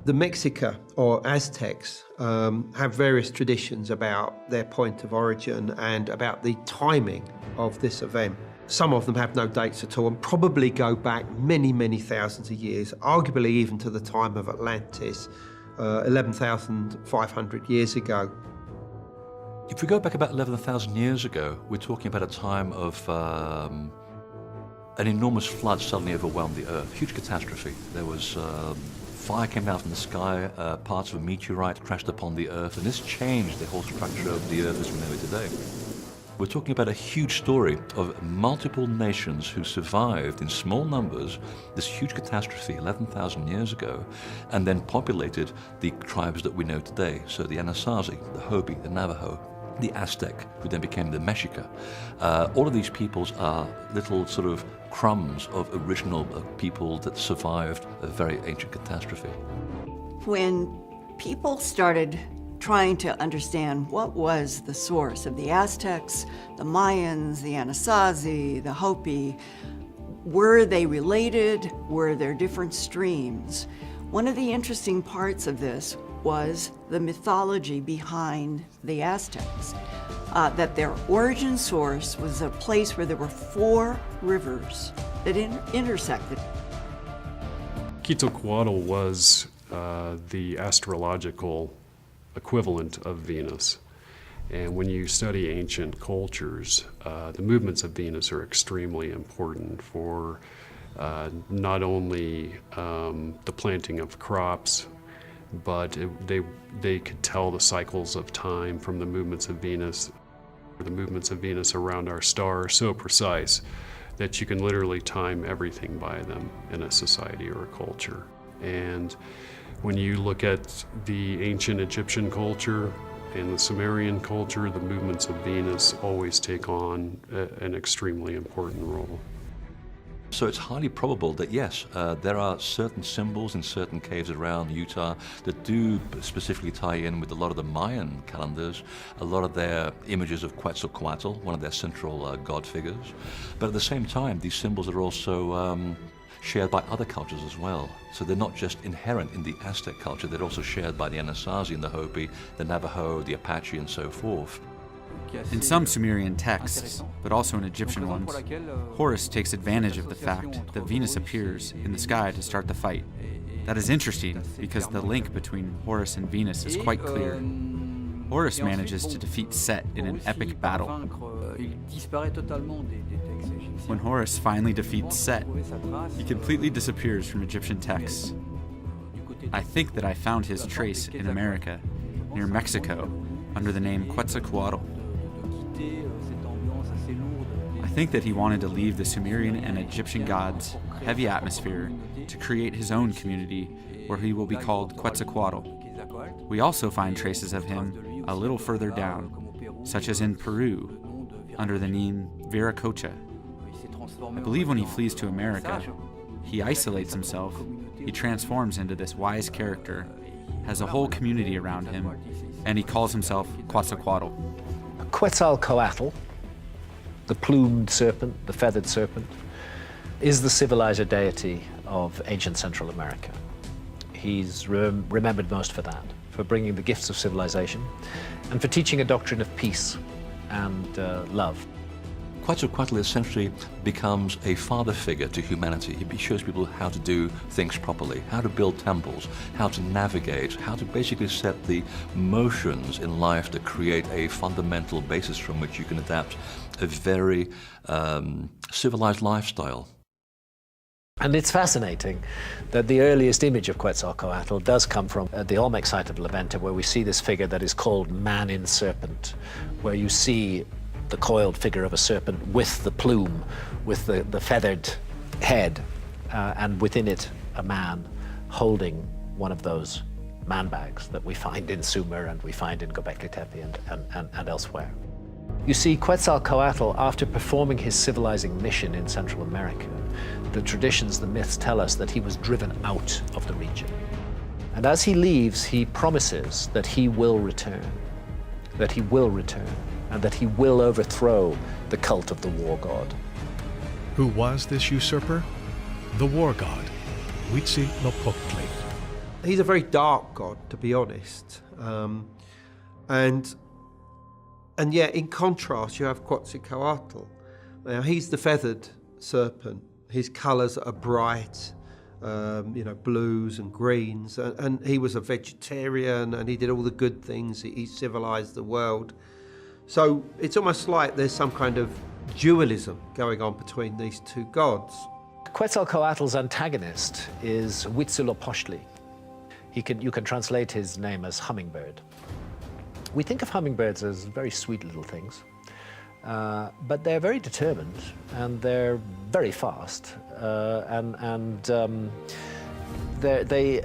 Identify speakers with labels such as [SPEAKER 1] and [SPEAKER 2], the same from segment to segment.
[SPEAKER 1] The Mexica, or Aztecs, have various traditions about their point of origin and about the timing of this event. Some of them have no dates at all and probably go back many, many thousands of years, arguably even to the time of Atlantis, 11,500 years ago.
[SPEAKER 2] If we go back about 11,000 years ago, we're talking about a time of an enormous flood suddenly overwhelmed the Earth, huge catastrophe. There was fire came down from the sky, parts of a meteorite crashed upon the Earth, and this changed the whole structure of the Earth as we know it today. We're talking about a huge story of multiple nations who survived in small numbers this huge catastrophe 11,000 years ago, and then populated the tribes that we know today. So the Anasazi, the Hopi, the Navajo, the Aztec, who then became the Mexica. All of these peoples are little sort of crumbs of original people that survived a very ancient catastrophe.
[SPEAKER 3] When people started trying to understand what was the source of the Aztecs, the Mayans, the Anasazi, the Hopi, were they related? Were there different streams? One of the interesting parts of this was the mythology behind the Aztecs, that their origin source was a place where there were 4 rivers that intersected.
[SPEAKER 4] Quetzalcoatl was the astrological equivalent of Venus. And when you study ancient cultures, the movements of Venus are extremely important for not only the planting of crops, but they could tell the cycles of time from the movements of Venus. The movements of Venus around our star are so precise that you can literally time everything by them in a society or a culture. And when you look at the ancient Egyptian culture and the Sumerian culture, the movements of Venus always take on an extremely important role.
[SPEAKER 2] So it's highly probable that, yes, there are certain symbols in certain caves around Utah that do specifically tie in with a lot of the Mayan calendars, a lot of their images of Quetzalcoatl, one of their central god figures. But at the same time, these symbols are also shared by other cultures as well. So they're not just inherent in the Aztec culture, they're also shared by the Anasazi and the Hopi, the Navajo, the Apache, and so forth.
[SPEAKER 5] In some Sumerian texts, but also in Egyptian ones, Horus takes advantage of the fact that Venus appears in the sky to start the fight. That is interesting because the link between Horus and Venus is quite clear. Horus manages to defeat Set in an epic battle. When Horus finally defeats Set, he completely disappears from Egyptian texts. I think that I found his trace in America, near Mexico, under the name Quetzalcoatl. I think that he wanted to leave the Sumerian and Egyptian gods' heavy atmosphere to create his own community where he will be called Quetzalcoatl. We also find traces of him a little further down, such as in Peru, under the name Viracocha. I believe when he flees to America, he isolates himself, he transforms into this wise character, has a whole community around him, and he calls himself Quetzalcoatl.
[SPEAKER 6] Quetzalcoatl, the plumed serpent, the feathered serpent, is the civilizer deity of ancient Central America. He's remembered most for that, for bringing the gifts of civilization and for teaching a doctrine of peace and love.
[SPEAKER 2] Quetzalcoatl essentially becomes a father figure to humanity. He shows people how to do things properly, how to build temples, how to navigate, how to basically set the motions in life that create a fundamental basis from which you can adapt a very civilized lifestyle.
[SPEAKER 6] And it's fascinating that the earliest image of Quetzalcoatl does come from the Olmec site of La Venta, where we see this figure that is called man in serpent, where you see the coiled figure of a serpent with the plume, with the feathered head, and within it a man holding one of those man bags that we find in Sumer and we find in Göbekli Tepe and elsewhere. You see, Quetzalcoatl, after performing his civilizing mission in Central America, the traditions, the myths tell us that he was driven out of the region. And as he leaves, he promises that he will return, and that he will overthrow the cult of the war god.
[SPEAKER 7] Who was this usurper? The war god, Huitzilopochtli.
[SPEAKER 1] He's a very dark god, to be honest. And yet, in contrast, you have Quetzalcoatl. Now, he's the feathered serpent. His colours are bright, blues and greens. And he was a vegetarian, and he did all the good things. He civilised the world. So it's almost like there's some kind of dualism going on between these two gods.
[SPEAKER 6] Quetzalcoatl's antagonist is Huitzilopochtli. You can translate his name as hummingbird. We think of hummingbirds as very sweet little things, but they're very determined and they're very fast, they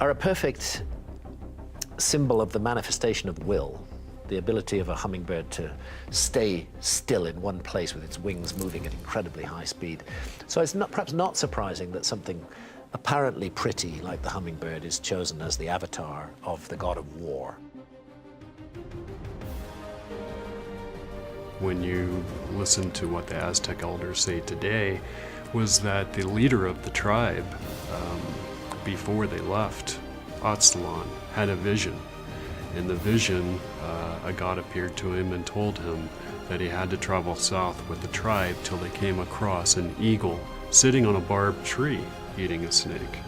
[SPEAKER 6] are a perfect symbol of the manifestation of will, the ability of a hummingbird to stay still in one place with its wings moving at incredibly high speed. So it's perhaps not surprising that something apparently pretty like the hummingbird is chosen as the avatar of the god of war.
[SPEAKER 4] When you listen to what the Aztec elders say today, was that the leader of the tribe, before they left Aztlan, had a vision. In the vision, a god appeared to him and told him that he had to travel south with the tribe till they came across an eagle sitting on a barbed tree eating a snake.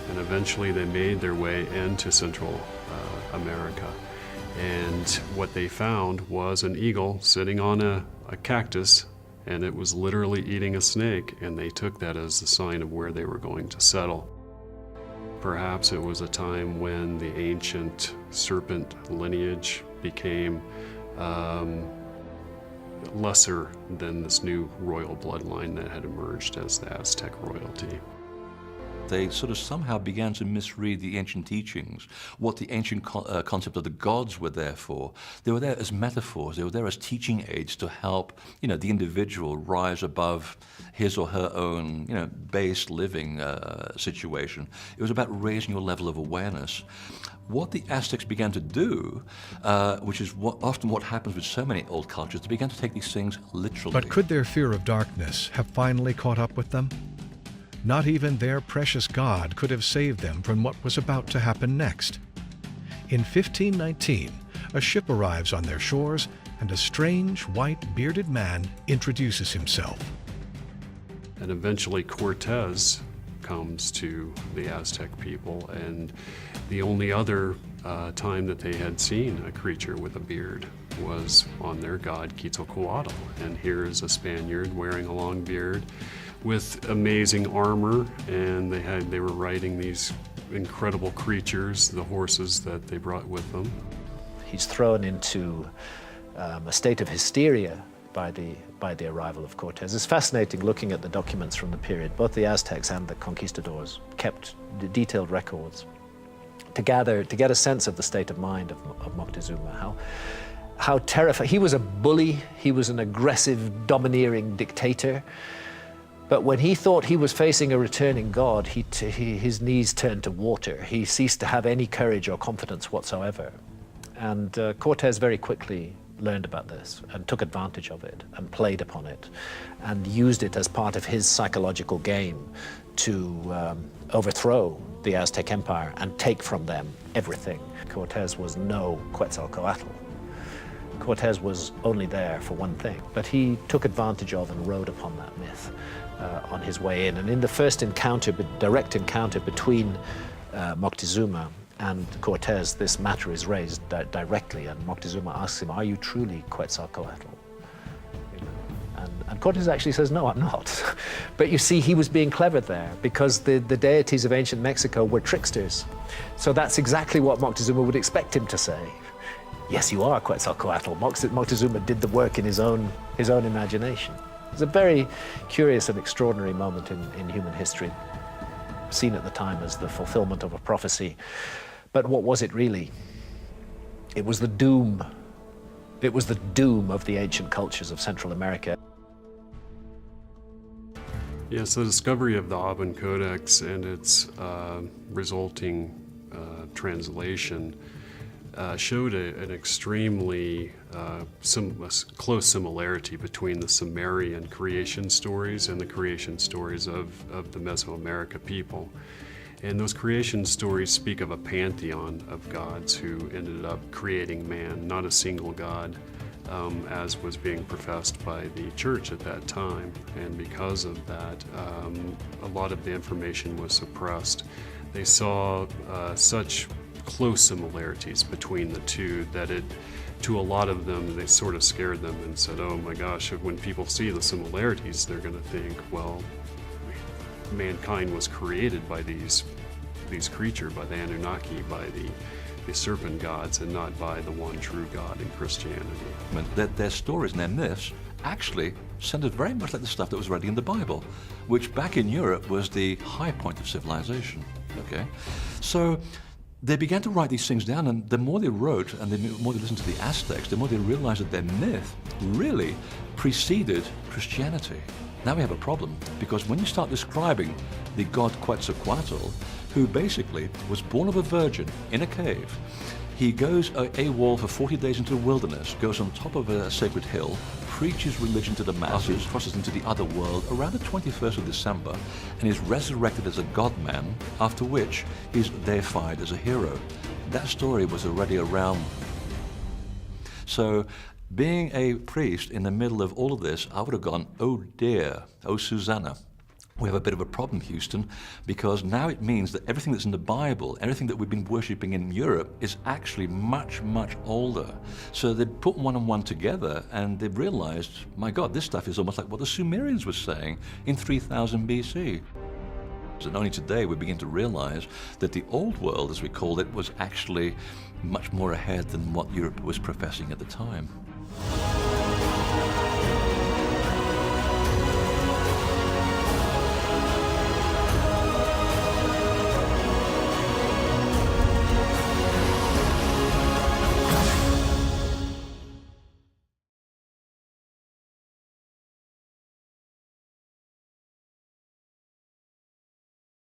[SPEAKER 4] And eventually they made their way into Central America. And what they found was an eagle sitting on a cactus, and it was literally eating a snake, and they took that as a sign of where they were going to settle. Perhaps it was a time when the ancient serpent lineage became lesser than this new royal bloodline that had emerged as the Aztec royalty.
[SPEAKER 2] They sort of somehow began to misread the ancient teachings, what the ancient concept of the gods were there for. They were there as metaphors, they were there as teaching aids to help, the individual rise above his or her own, base living situation. It was about raising your level of awareness. What the Aztecs began to do, which is often what happens with so many old cultures, they began to take these things literally.
[SPEAKER 7] But could their fear of darkness have finally caught up with them? Not even their precious God could have saved them from what was about to happen next. In 1519, a ship arrives on their shores, and a strange, white, bearded man introduces himself.
[SPEAKER 4] And eventually Cortez comes to the Aztec people, and the only other time that they had seen a creature with a beard was on their god Quetzalcoatl. And here is a Spaniard wearing a long beard with amazing armor, and they were riding these incredible creatures, the horses that they brought with them.
[SPEAKER 6] He's thrown into a state of hysteria by the arrival of Cortez. It's fascinating looking at the documents from the period. Both the Aztecs and the conquistadors kept detailed records to get a sense of the state of mind of Moctezuma, how terrified. He was a bully, he was an aggressive, domineering dictator. But when he thought he was facing a returning god, his knees turned to water. He ceased to have any courage or confidence whatsoever. And Cortez very quickly learned about this and took advantage of it and played upon it and used it as part of his psychological game to overthrow the Aztec Empire and take from them everything. Cortez was no Quetzalcoatl. Cortez was only there for one thing, but he took advantage of and rode upon that myth on his way in. And in the first encounter, direct encounter between Moctezuma and Cortez, this matter is raised directly, and Moctezuma asks him, "Are you truly Quetzalcoatl?" And Cortez actually says, "No, I'm not." But you see, he was being clever there because the deities of ancient Mexico were tricksters. So that's exactly what Moctezuma would expect him to say. "Yes, you are Quetzalcoatl." Moctezuma did the work in his own imagination. It's a very curious and extraordinary moment in human history, seen at the time as the fulfillment of a prophecy. But what was it really? It was the doom. It was the doom of the ancient cultures of Central America.
[SPEAKER 4] Yes, the discovery of the Aben Codex and its resulting translation showed an extremely close similarity between the Sumerian creation stories and the creation stories of the Mesoamerica people. And those creation stories speak of a pantheon of gods who ended up creating man, not a single god, as was being professed by the church at that time. And because of that, a lot of the information was suppressed. They saw such close similarities between the two that to a lot of them, they sort of scared them and said, oh my gosh, when people see the similarities, they're going to think, well, mankind was created by these creatures, by the Anunnaki, by the serpent gods, and not by the one true God in Christianity.
[SPEAKER 2] I mean, their stories and their myths actually sounded very much like the stuff that was already in the Bible, which back in Europe was the high point of civilization. Okay, so they began to write these things down, and the more they wrote and the more they listened to the Aztecs, the more they realized that their myth really preceded Christianity. Now we have a problem, because when you start describing the god Quetzalcoatl, who basically was born of a virgin in a cave, he goes AWOL for 40 days into the wilderness, goes on top of a sacred hill, preaches religion to the masses, crosses into the other world around the 21st of December, and is resurrected as a god-man, after which he's deified as a hero. That story was already around. So, being a priest in the middle of all of this, I would have gone, oh dear, oh Susanna. We have a bit of a problem, Houston, because now it means that everything that's in the Bible, everything that we've been worshipping in Europe, is actually much, much older. So they put one and one together, and they realized, my God, this stuff is almost like what the Sumerians were saying in 3000 BC. And only today we begin to realize that the old world, as we called it, was actually much more ahead than what Europe was professing at the time.